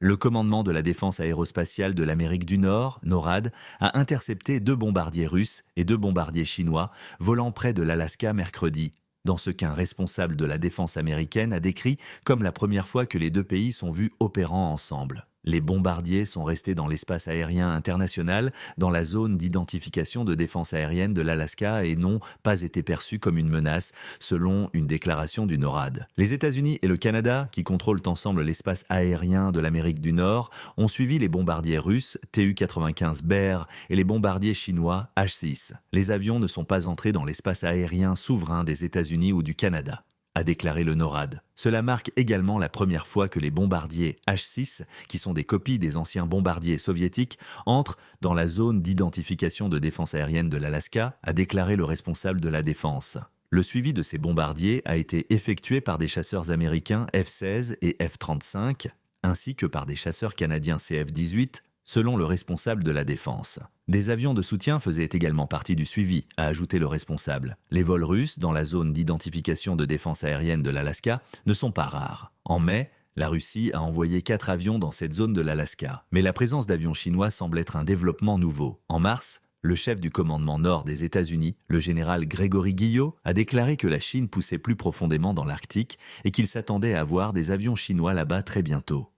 Le commandement de la défense aérospatiale de l'Amérique du Nord, NORAD, a intercepté 2 bombardiers russes et 2 bombardiers chinois volant près de l'Alaska mercredi, dans ce qu'un responsable de la défense américaine a décrit comme la première fois que les deux pays sont vus opérant ensemble. Les bombardiers sont restés dans l'espace aérien international, dans la zone d'identification de défense aérienne de l'Alaska et n'ont pas été perçus comme une menace, selon une déclaration du NORAD. Les États-Unis et le Canada, qui contrôlent ensemble l'espace aérien de l'Amérique du Nord, ont suivi les bombardiers russes Tu-95 Bear et les bombardiers chinois H-6. Les avions ne sont pas entrés dans l'espace aérien souverain des États-Unis ou du Canada, a déclaré le NORAD. Cela marque également la première fois que les bombardiers H-6, qui sont des copies des anciens bombardiers soviétiques, entrent dans la zone d'identification de défense aérienne de l'Alaska, a déclaré le responsable de la défense. Le suivi de ces bombardiers a été effectué par des chasseurs américains F-16 et F-35, ainsi que par des chasseurs canadiens CF-18, selon le responsable de la défense. Des avions de soutien faisaient également partie du suivi, a ajouté le responsable. Les vols russes dans la zone d'identification de défense aérienne de l'Alaska ne sont pas rares. En mai, la Russie a envoyé 4 avions dans cette zone de l'Alaska. Mais la présence d'avions chinois semble être un développement nouveau. En mars, le chef du commandement nord des États-Unis, le général Grégory Guillot, a déclaré que la Chine poussait plus profondément dans l'Arctique et qu'il s'attendait à voir des avions chinois là-bas très bientôt.